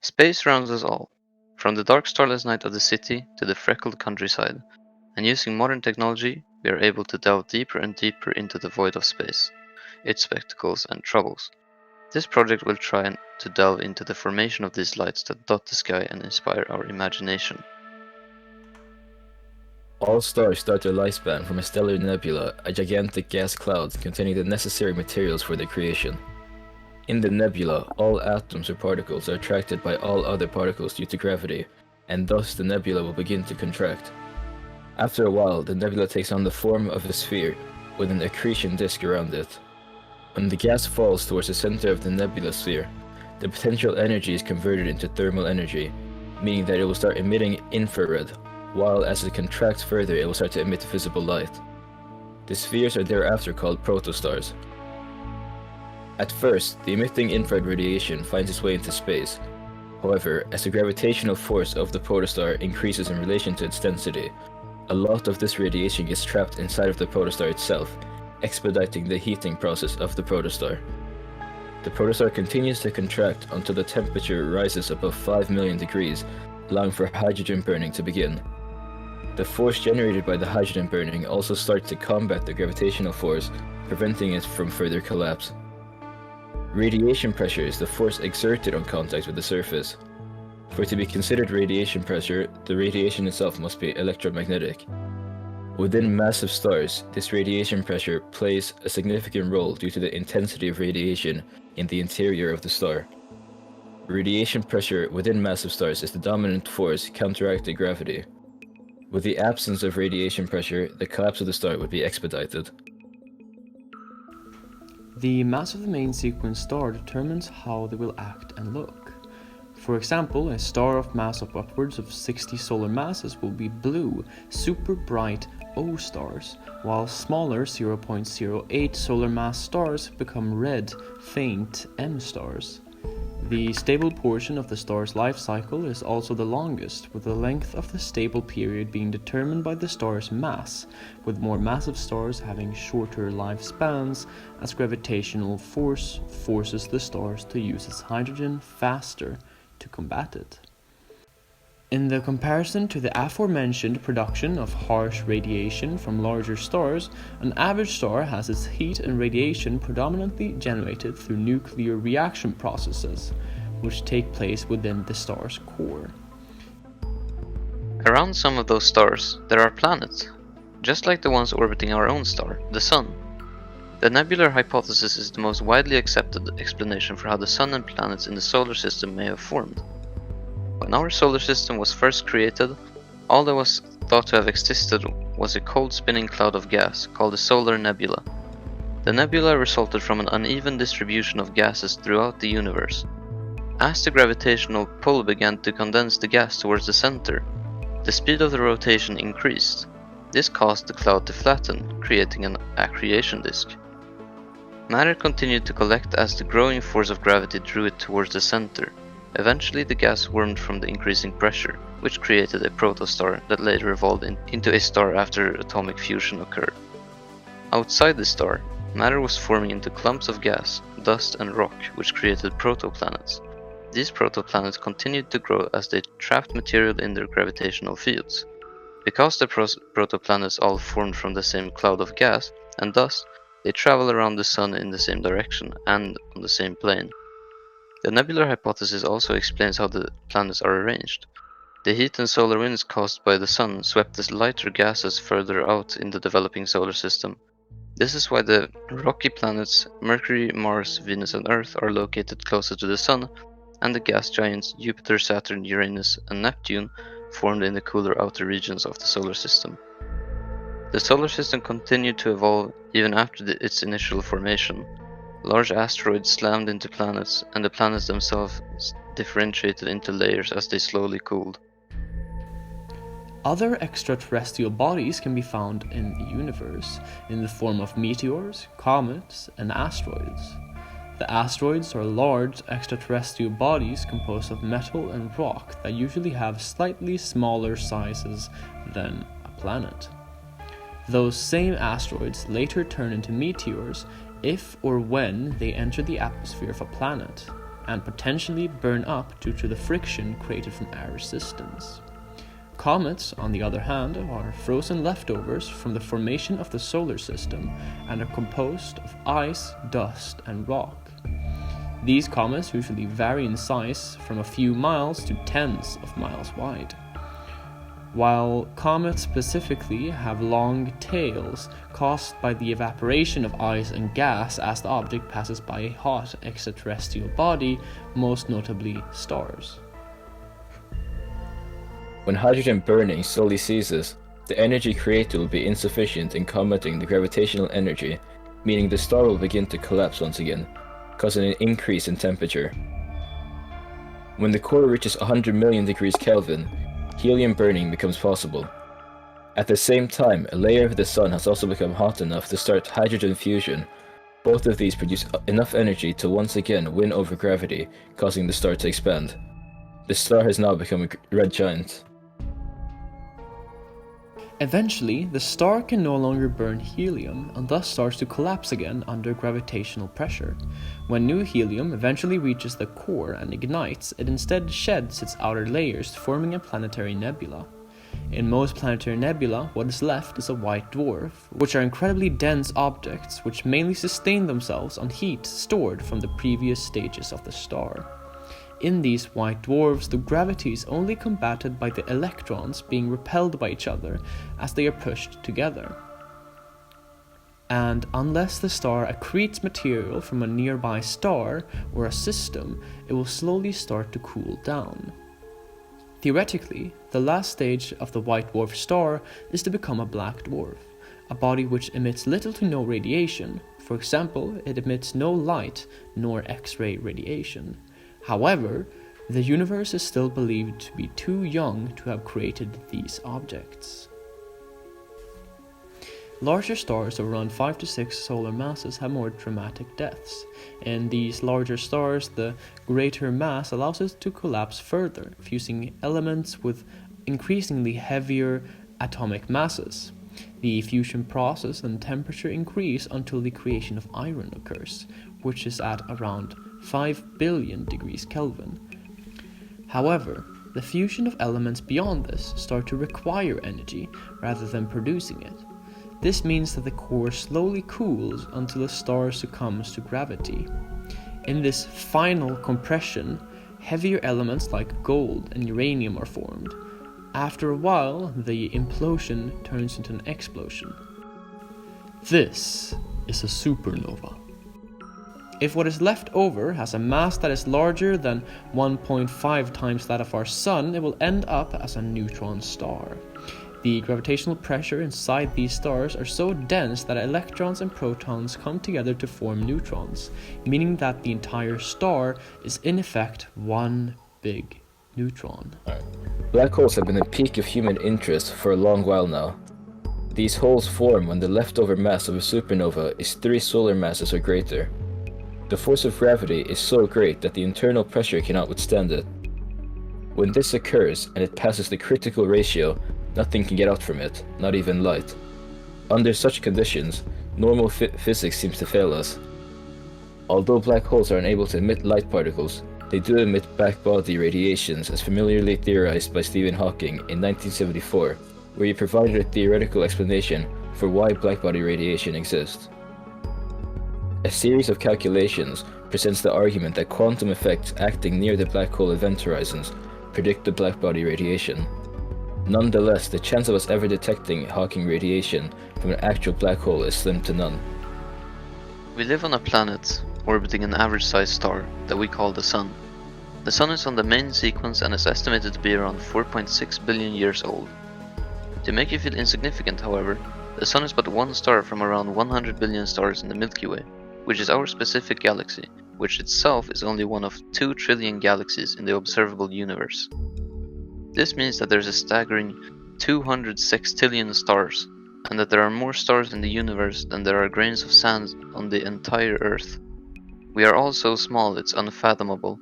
Space surrounds us all, from the dark starless night of the city to the freckled countryside, and using modern technology, we are able to delve deeper and deeper into the void of space, its spectacles and troubles. This project will try to delve into the formation of these lights that dot the sky and inspire our imagination. All stars start their lifespan from a stellar nebula, a gigantic gas cloud containing the necessary materials for their creation. In the nebula, all atoms or particles are attracted by all other particles due to gravity, and thus the nebula will begin to contract. After a while, the nebula takes on the form of a sphere, with an accretion disk around it. When the gas falls towards the center of the nebula sphere, the potential energy is converted into thermal energy, meaning that it will start emitting infrared, while as it contracts further it will start to emit visible light. The spheres are thereafter called protostars. At first, the emitting infrared radiation finds its way into space. However, as the gravitational force of the protostar increases in relation to its density, a lot of this radiation gets trapped inside of the protostar itself, expediting the heating process of the protostar. The protostar continues to contract until the temperature rises above 5 million degrees, allowing for hydrogen burning to begin. The force generated by the hydrogen burning also starts to combat the gravitational force, preventing it from further collapse. Radiation pressure is the force exerted on contact with the surface. For it to be considered radiation pressure, the radiation itself must be electromagnetic. Within massive stars, this radiation pressure plays a significant role due to the intensity of radiation in the interior of the star. Radiation pressure within massive stars is the dominant force counteracting gravity. With the absence of radiation pressure, the collapse of the star would be expedited. The mass of the main sequence star determines how they will act and look. For example, a star of mass of upwards of 60 solar masses will be blue, super bright O stars, while smaller 0.08 solar mass stars become red, faint M stars. The stable portion of the star's life cycle is also the longest, with the length of the stable period being determined by the star's mass, with more massive stars having shorter lifespans, as gravitational force forces the stars to use its hydrogen faster to combat it. In the comparison to the aforementioned production of harsh radiation from larger stars, an average star has its heat and radiation predominantly generated through nuclear reaction processes, which take place within the star's core. Around some of those stars, there are planets, just like the ones orbiting our own star, the Sun. The nebular hypothesis is the most widely accepted explanation for how the Sun and planets in the solar system may have formed. When our solar system was first created, all that was thought to have existed was a cold spinning cloud of gas called a solar nebula. The nebula resulted from an uneven distribution of gases throughout the universe. As the gravitational pull began to condense the gas towards the center, the speed of the rotation increased. This caused the cloud to flatten, creating an accretion disk. Matter continued to collect as the growing force of gravity drew it towards the center. Eventually the gas warmed from the increasing pressure, which created a protostar that later evolved into a star after atomic fusion occurred. Outside the star, matter was forming into clumps of gas, dust and rock, which created protoplanets. These protoplanets continued to grow as they trapped material in their gravitational fields. Because the protoplanets all formed from the same cloud of gas and dust, they travel around the Sun in the same direction and on the same plane. The nebular hypothesis also explains how the planets are arranged. The heat and solar winds caused by the Sun swept the lighter gases further out in the developing solar system. This is why the rocky planets Mercury, Mars, Venus and Earth are located closer to the Sun, and the gas giants Jupiter, Saturn, Uranus and Neptune formed in the cooler outer regions of the solar system. The solar system continued to evolve even after its initial formation. Large asteroids slammed into planets, and the planets themselves differentiated into layers as they slowly cooled. Other extraterrestrial bodies can be found in the universe, in the form of meteors, comets, and asteroids. The asteroids are large extraterrestrial bodies composed of metal and rock that usually have slightly smaller sizes than a planet. Those same asteroids later turn into meteors if or when they enter the atmosphere of a planet. and potentially burn up due to the friction created from air resistance. Comets, on the other hand, are frozen leftovers from the formation of the solar system and are composed of ice, dust, and rock. These comets usually vary in size from a few miles to tens of miles wide. While comets specifically have long tails caused by the evaporation of ice and gas as the object passes by a hot extraterrestrial body, most notably stars. When hydrogen burning slowly ceases, the energy created will be insufficient in combating the gravitational energy, meaning the star will begin to collapse once again, causing an increase in temperature. When the core reaches 100 million degrees Kelvin, helium burning becomes possible. At the same time, a layer of the sun has also become hot enough to start hydrogen fusion. Both of these produce enough energy to once again win over gravity, causing the star to expand. The star has now become a red giant. Eventually, the star can no longer burn helium and thus starts to collapse again under gravitational pressure. When new helium eventually reaches the core and ignites, it instead sheds its outer layers, forming a planetary nebula. In most planetary nebula, what is left is a white dwarf, which are incredibly dense objects which mainly sustain themselves on heat stored from the previous stages of the star. In these white dwarfs, the gravity is only combated by the electrons being repelled by each other as they are pushed together. And unless the star accretes material from a nearby star or a system, it will slowly start to cool down. Theoretically, the last stage of the white dwarf star is to become a black dwarf, a body which emits little to no radiation. For example, it emits no light nor X-ray radiation. However, the universe is still believed to be too young to have created these objects. Larger stars of around 5 to 6 solar masses have more dramatic deaths. In these larger stars, the greater mass allows it to collapse further, fusing elements with increasingly heavier atomic masses. The fusion process and temperature increase until the creation of iron occurs, which is at around 5 billion degrees Kelvin. However, the fusion of elements beyond this start to require energy rather than producing it. This means that the core slowly cools until the star succumbs to gravity. In this final compression, heavier elements like gold and uranium are formed. After a while, the implosion turns into an explosion. This is a supernova. If what is left over has a mass that is larger than 1.5 times that of our Sun, it will end up as a neutron star. The gravitational pressure inside these stars are so dense that electrons and protons come together to form neutrons, meaning that the entire star is in effect one big neutron. Black holes have been a peak of human interest for a long while now. These holes form when the leftover mass of a supernova is 3 solar masses or greater. The force of gravity is so great that the internal pressure cannot withstand it. When this occurs and it passes the critical ratio, nothing can get out from it, not even light. Under such conditions, normal physics seems to fail us. Although black holes are unable to emit light particles, they do emit blackbody radiations as familiarly theorized by Stephen Hawking in 1974, where he provided a theoretical explanation for why blackbody radiation exists. A series of calculations presents the argument that quantum effects acting near the black hole event horizons predict the blackbody radiation. Nonetheless, the chance of us ever detecting Hawking radiation from an actual black hole is slim to none. We live on a planet orbiting an average-sized star that we call the Sun. The Sun is on the main sequence and is estimated to be around 4.6 billion years old. To make you feel insignificant, however, the Sun is but one star from around 100 billion stars in the Milky Way, which is our specific galaxy, which itself is only one of 2 trillion galaxies in the observable universe. This means that there's a staggering 200 sextillion stars, and that there are more stars in the universe than there are grains of sand on the entire Earth. We are all so small it's unfathomable.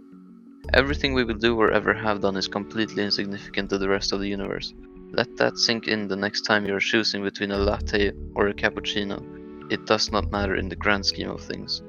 Everything we will do or ever have done is completely insignificant to the rest of the universe. Let that sink in the next time you are choosing between a latte or a cappuccino. It does not matter in the grand scheme of things.